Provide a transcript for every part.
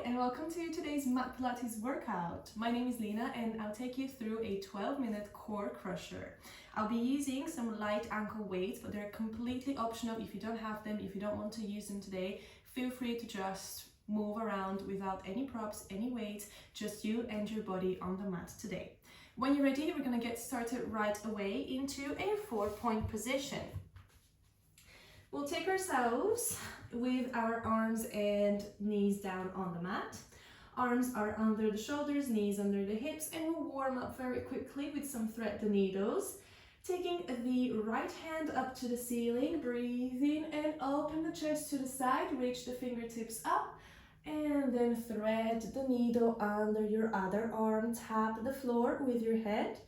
and welcome to today's mat Pilates workout. My name is Lina and I'll take you through a 12-minute core crusher. I'll be using some light ankle weights, but they're completely optional. If you don't have them, if you don't want to use them today, feel free to just move around without any props, any weights, just you and your body on the mat today. When you're ready, we're going to get started right away into a 4-point position. We'll take ourselves with our arms and knees down on the mat. Arms are under the shoulders, knees under the hips, and we'll warm up very quickly with some thread the needles. Taking the right hand up to the ceiling, breathe in and open the chest to the side, reach the fingertips up, and then thread the needle under your other arm, tap the floor with your head.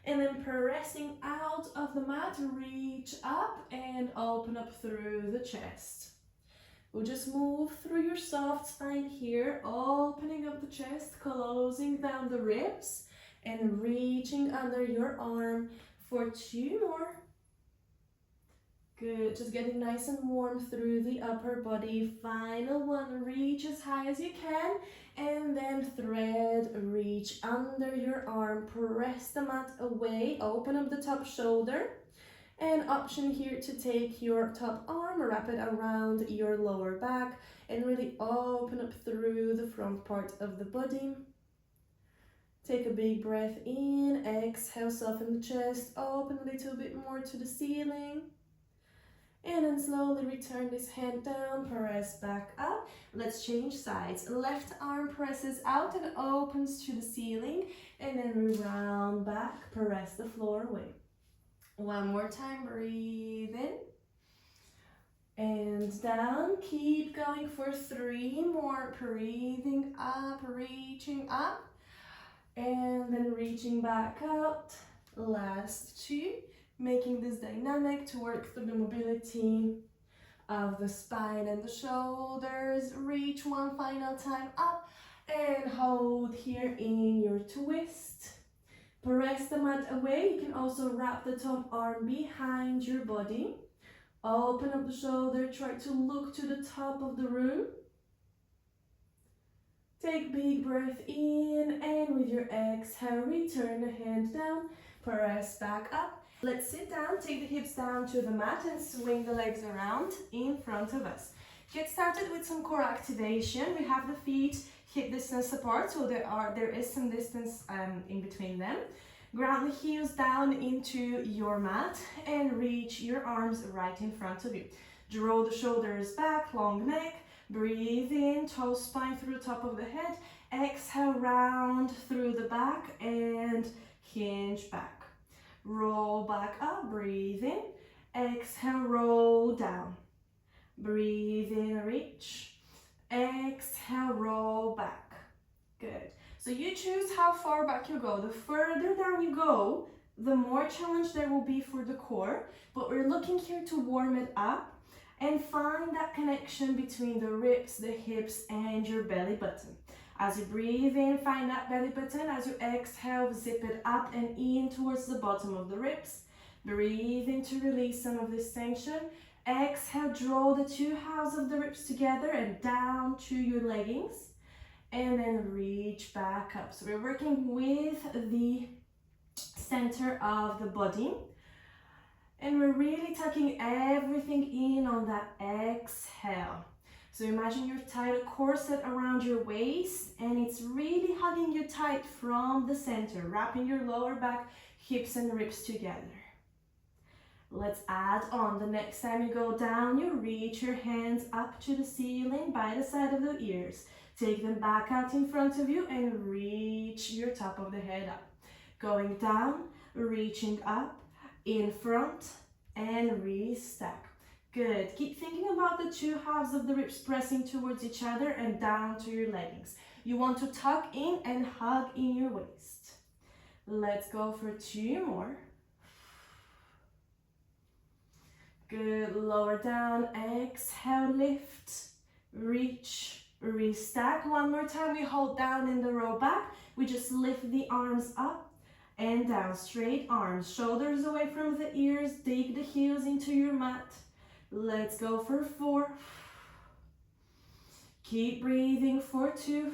And then pressing out of the mat, reach up and open up through the chest. We'll just move through your soft spine here, opening up the chest, closing down the ribs, and reaching under your arm for 2 more. Good, just getting nice and warm through the upper body. Final one, reach as high as you can, and then thread, reach under your arm, press the mat away, open up the top shoulder, and option here to take your top arm, wrap it around your lower back, and really open up through the front part of the body. Take a big breath in, exhale, soften the chest, open a little bit more to the ceiling. And then slowly return this hand down, press back up. Let's change sides. Left arm presses out and opens to the ceiling. And then we round back, press the floor away. One more time, breathe in. And down, keep going for 3 more. Breathing up, reaching up. And then reaching back out. Last 2. Making this dynamic to work through the mobility of the spine and the shoulders. Reach one final time up and hold here in your twist. Press the mat away. You can also wrap the top arm behind your body. Open up the shoulder. Try to look to the top of the room. Take big breath in, and with your exhale, return the hand down. Press back up. Let's sit down, take the hips down to the mat and swing the legs around in front of us. Get started with some core activation. We have the feet hip distance apart, so there is some distance in between them. Ground the heels down into your mat and reach your arms right in front of you. Draw the shoulders back, long neck. Breathe in, toe spine through the top of the head. Exhale, round through the back and hinge back. Roll back up, breathe in. Exhale, roll down. Breathe in, reach. Exhale, roll back. Good. So you choose how far back you go. The further down you go, the more challenge there will be for the core. But we're looking here to warm it up and find that connection between the ribs, the hips, and your belly button. As you breathe in, find that belly button. As you exhale, zip it up and in towards the bottom of the ribs. Breathe in to release some of this tension. Exhale, draw the 2 halves of the ribs together and down to your leggings. And then reach back up. So we're working with the center of the body. And we're really tucking everything in on that exhale. So imagine you've tied a corset around your waist and it's really hugging you tight from the center, wrapping your lower back, hips and ribs together. Let's add on. The next time you go down, you reach your hands up to the ceiling by the side of the ears. Take them back out in front of you and reach your top of the head up. Going down, reaching up, in front, and restack. Good. Keep thinking about the 2 halves of the ribs pressing towards each other and down to your leggings. You want to tuck in and hug in your waist. Let's go for 2 more. Good. Lower down. Exhale, lift, reach, restack. One more time. We hold down in the row back. We just lift the arms up and down. Straight arms. Shoulders away from the ears. Dig the heels into your mat. Let's go for 4. Keep breathing for 2.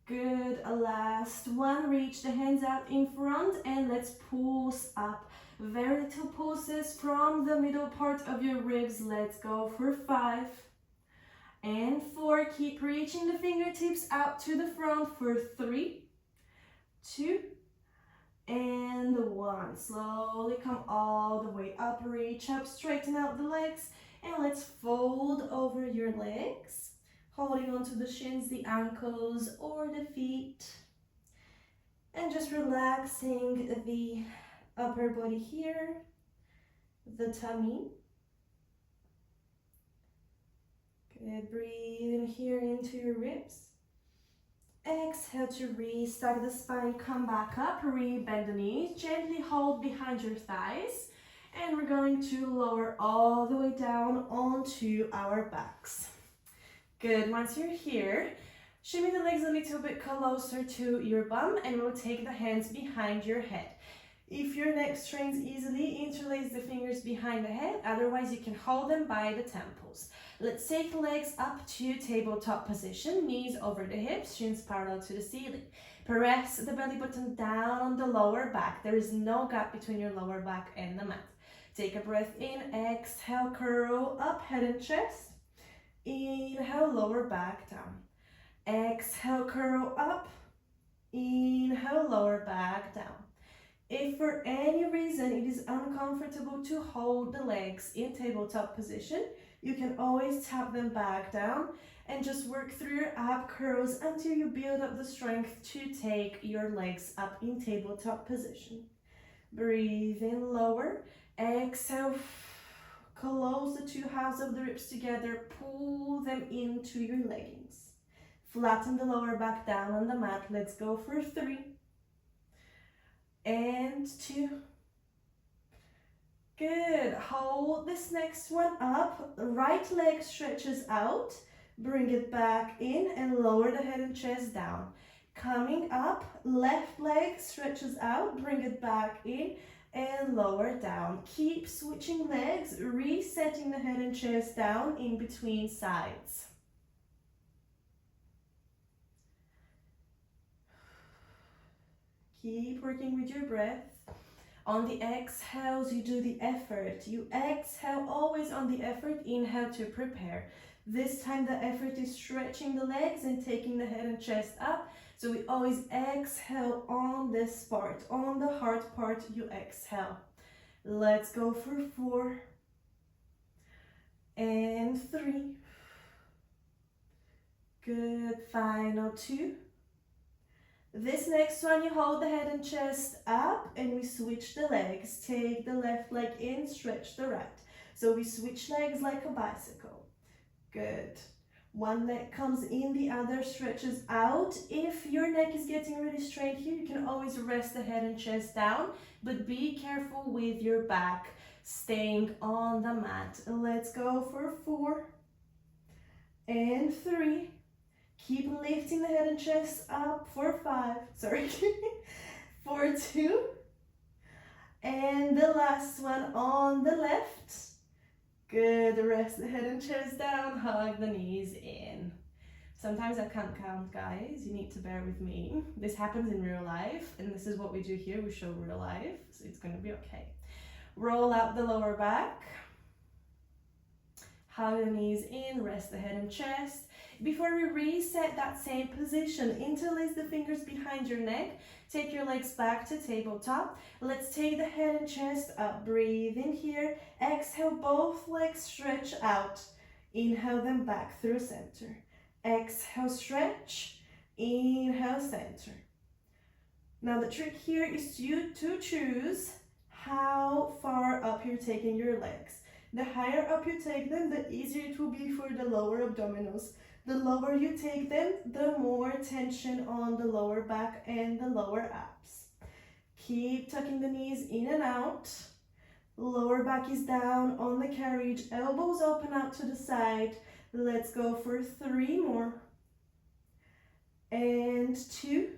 Good, last one. Reach the hands out in front and let's pulse up. Very little pulses from the middle part of your ribs. Let's go for 5 and 4. Keep reaching the fingertips out to the front for 3, 2, and 1. Slowly come all the way up. Reach up, straighten out the legs, and let's fold over your legs. Holding onto the shins, the ankles, or the feet. And just relaxing the upper body here, the tummy. Good, breathe in here into your ribs. Exhale to restart the spine, come back up, re-bend the knees, gently hold behind your thighs. And we're going to lower all the way down onto our backs. Good, once you're here, shimmy the legs a little bit closer to your bum and rotate the hands behind your head. If your neck strains easily, interlace the fingers behind the head, otherwise you can hold them by the temples. Let's take the legs up to tabletop position, knees over the hips, shins parallel to the ceiling. Press the belly button down on the lower back. There is no gap between your lower back and the mat. Take a breath in, exhale, curl up, head and chest. Inhale, lower back down. Exhale, curl up. Inhale, lower back down. If for any reason it is uncomfortable to hold the legs in tabletop position, you can always tap them back down and just work through your ab curls until you build up the strength to take your legs up in tabletop position. Breathe in, lower. Exhale. Close the 2 halves of the ribs together, pull them into your leggings. Flatten the lower back down on the mat. Let's go for 3 and 2. Good, hold this next one up. Right leg stretches out, bring it back in and lower the head and chest down. Coming up, left leg stretches out, bring it back in and lower down. Keep switching legs, resetting the head and chest down in between sides. Keep working with your breath. On the exhales, you do the effort. You exhale always on the effort. Inhale to prepare. This time the effort is stretching the legs and taking the head and chest up. So we always exhale on this part. On the heart part, you exhale. Let's go for 4 and 3. Good, final 2. This next one, you hold the head and chest up and we switch the legs. Take the left leg in, stretch the right. So we switch legs like a bicycle. Good. One leg comes in, the other stretches out. If your neck is getting really straight here, you can always rest the head and chest down, but be careful with your back staying on the mat. Let's go for 4 and 3. Keep lifting the head and chest up for 5, for 2. And the last one on the left. Good, rest the head and chest down, hug the knees in. Sometimes I can't count, guys, you need to bear with me. This happens in real life, and this is what we do here, we show real life, so it's gonna be okay. Roll out the lower back, hug the knees in, rest the head and chest. Before we reset that same position, interlace the fingers behind your neck, take your legs back to tabletop. Let's take the head and chest up, breathe in here, exhale, both legs stretch out. Inhale them back through center. Exhale, stretch, inhale, center. Now the trick here is to choose how far up you're taking your legs. The higher up you take them, the easier it will be for the lower abdominals. The lower you take them, the more tension on the lower back and the lower abs. Keep tucking the knees in and out. Lower back is down on the carriage, elbows open out to the side. Let's go for 3 more. And 2.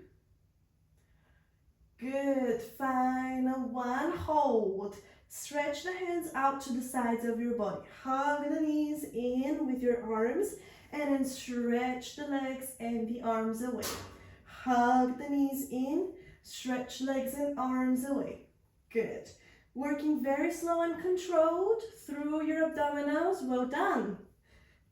Good, final 1, hold. Stretch the hands out to the sides of your body. Hug the knees in with your arms and then stretch the legs and the arms away. Hug the knees in, stretch legs and arms away. Good. Working very slow and controlled through your abdominals. Well done.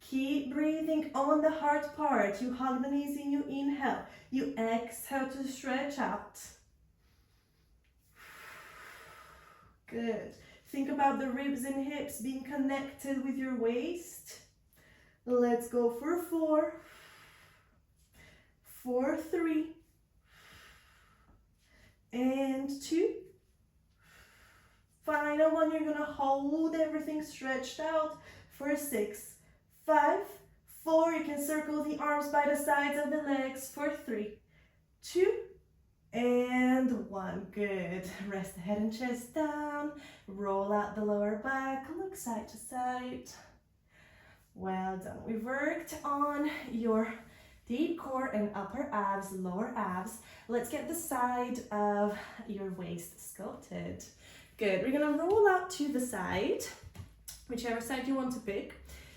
Keep breathing on the hard part. You hug the knees in, you inhale. You exhale to stretch out. Good. Think about the ribs and hips being connected with your waist. Let's go for 4, for 3, and 2. Final one, you're gonna hold everything stretched out for 6, 5, 4. You can circle the arms by the sides of the legs for 3, 2, and 1. Good. Rest the head and chest down. Roll out the lower back. Look side to side. Well done. We've worked on your deep core and upper abs, lower abs. Let's get the side of your waist sculpted. Good. We're going to roll out to the side, whichever side you want to pick.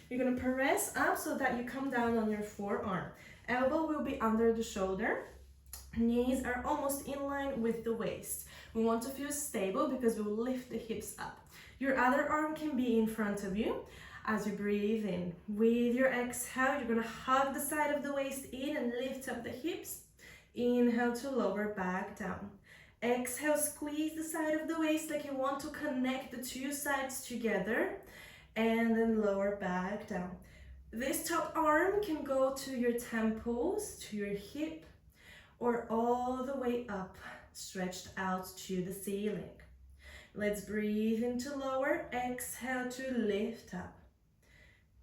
You're going to press up so that you come down on your forearm. Elbow will be under the shoulder. Knees are almost in line with the waist. We want to feel stable because we'll lift the hips up. Your other arm can be in front of you as you breathe in. With your exhale, you're going to hug the side of the waist in and lift up the hips. Inhale to lower back down. Exhale, squeeze the side of the waist like you want to connect the two sides together, and then lower back down. This top arm can go to your temples, to your hip, or all the way up, stretched out to the ceiling. Let's breathe into lower, exhale to lift up.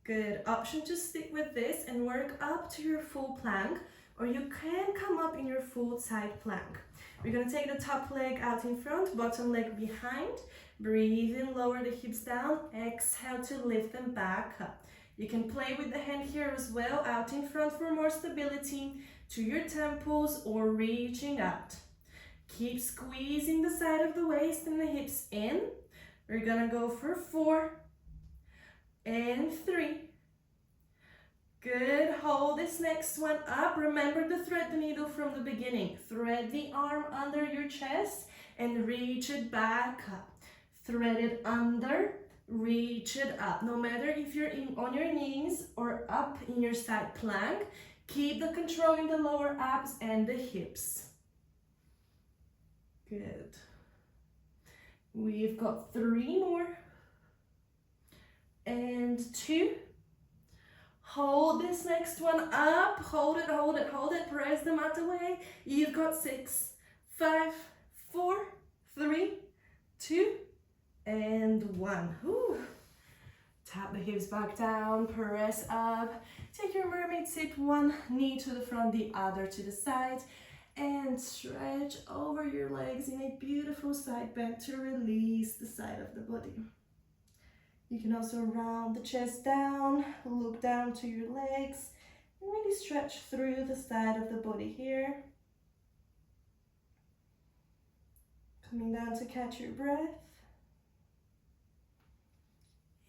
Good. Option to stick with this and work up to your full plank, or you can come up in your full side plank. We're going to take the top leg out in front, bottom leg behind. Breathe in, lower the hips down, exhale to lift them back up. You can play with the hand here as well, out in front for more stability, to your temples or reaching out. Keep squeezing the side of the waist and the hips in. We're gonna go for 4 and 3. Good, hold this next one up. Remember to thread the needle from the beginning. Thread the arm under your chest and reach it back up. Thread it under, reach it up. No matter if you're on your knees or up in your side plank, keep the control in the lower abs and the hips. Good. We've got 3 more. And 2. Hold this next one up. Hold it, hold it, hold it. Press the mat away. You've got 6, 5, 4, 3, 2, and 1. Whew. Tap the hips back down, press up. Take your mermaid sit, one knee to the front, the other to the side, and stretch over your legs in a beautiful side bend to release the side of the body. You can also round the chest down, look down to your legs, and really stretch through the side of the body here. Coming down to catch your breath.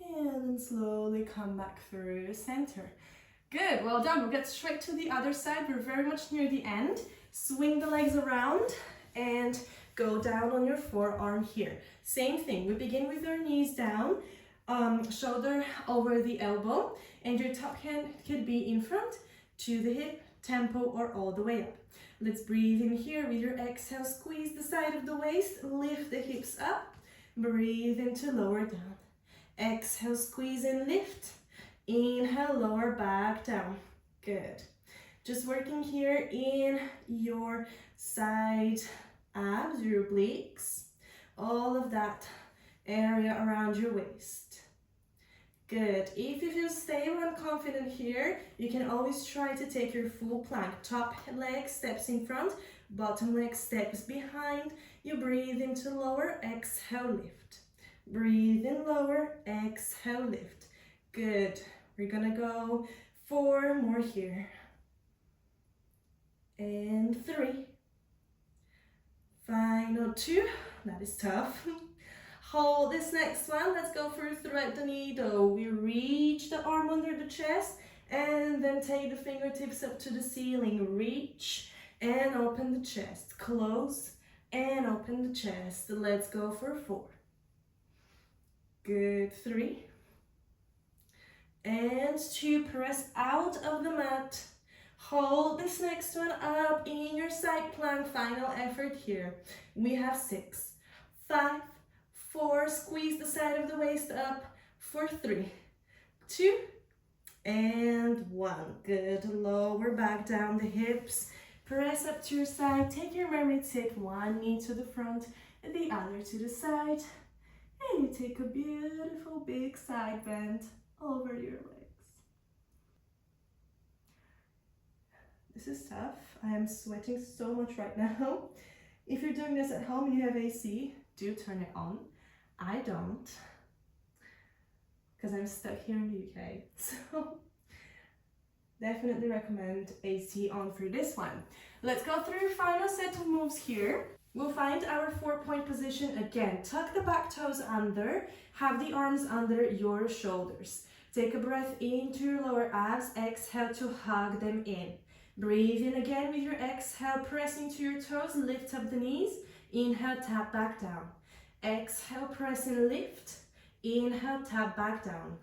And then slowly come back through center. Good, well done. We'll get straight to the other side. We're very much near the end. Swing the legs around and go down on your forearm here. Same thing, we begin with our knees down, shoulder over the elbow, and your top hand could be in front to the hip, temple, or all the way up. Let's breathe in here with your exhale. Squeeze the side of the waist, lift the hips up, breathe into lower down. Exhale, squeeze and lift. Inhale, lower back down. Good. Just working here in your side abs, your obliques, all of that area around your waist. Good. If you feel stable and confident here, you can always try to take your full plank. Top leg steps in front, bottom leg steps behind. You breathe into lower, exhale, lift. Breathe in lower, exhale, lift. Good. We're gonna go 4 more here. And 3. Final 2. That is tough. Hold this next one. Let's go for thread the needle. We reach the arm under the chest And then take the fingertips up to the ceiling. Reach and open the chest. Close and open the chest. Let's go for 4. Good. 3. And 2. Press out of the mat. Hold this next one up in your side plank. Final effort here. We have 6, 5, 4. Squeeze the side of the waist up for 3, 2, and 1. Good. Lower back down the hips. Press up to your side. Take your mermaid sit. One knee to the front and the other to the side. And you take a beautiful big side bend over your legs. This is tough. I am sweating so much right now. If you're doing this at home and you have AC, do turn it on. I don't, because I'm stuck here in the UK. So definitely recommend AC on for this one. Let's go through your final set of moves here. We'll find our 4-point position again. Tuck the back toes under, have the arms under your shoulders. Take a breath into your lower abs, exhale to hug them in. Breathe in again with your exhale, press into your toes, lift up the knees. Inhale, tap back down. Exhale, press and lift. Inhale, tap back down.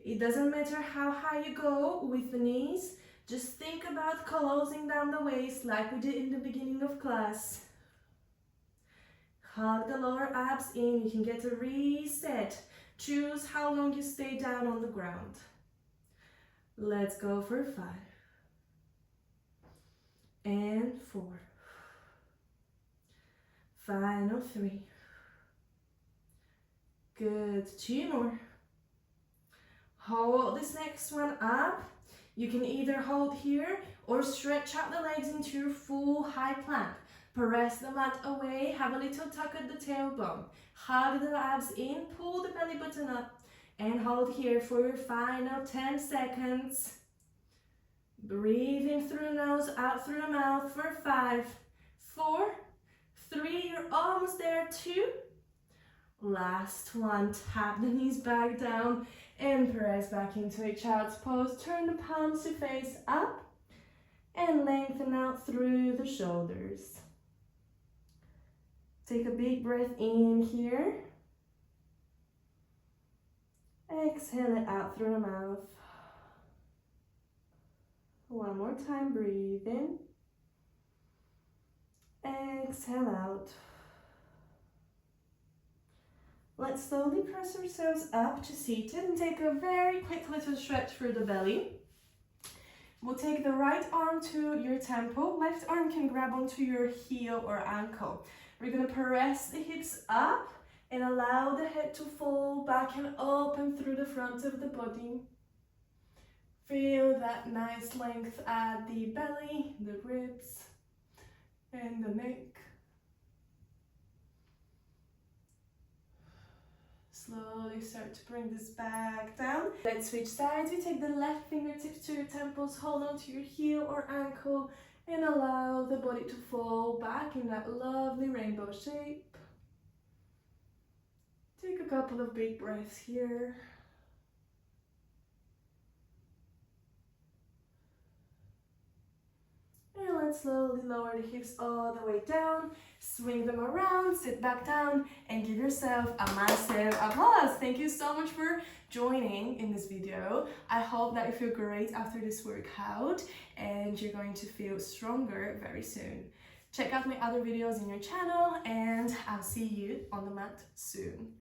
It doesn't matter how high you go with the knees, just think about closing down the waist like we did in the beginning of class. Hug the lower abs in, you can get a reset. Choose how long you stay down on the ground. Let's go for 5. And 4. Final 3. Good. 2 more. Hold this next one up. You can either hold here or stretch out the legs into your full high plank. Press the mat away, have a little tuck at the tailbone. Hug the abs in, pull the belly button up, and hold here for your final 10 seconds. Breathe in through the nose, out through the mouth for 5, 4, 3, you're almost there, 2. Last one, tap the knees back down and press back into a child's pose. Turn the palms to face up and lengthen out through the shoulders. Take a big breath in here. Exhale it out through the mouth. One more time, breathe in. Exhale out. Let's slowly press ourselves up to seated and take a very quick little stretch through the belly. We'll take the right arm to your temple. Left arm can grab onto your heel or ankle. We're going to press the hips up and allow the head to fall back and open through the front of the body. Feel that nice length at the belly, the ribs, and the neck. Slowly start to bring this back down. Let's switch sides. We take the left fingertips to your temples, hold on to your heel or ankle, and allow the body to fall back in that lovely rainbow shape. Take a couple of big breaths here. And let's slowly lower the hips all the way down, swing them around, sit back down, and give yourself a massive applause. Thank you so much for joining in this video. I hope that you feel great after this workout and you're going to feel stronger very soon. Check out my other videos in your channel and I'll see you on the mat soon.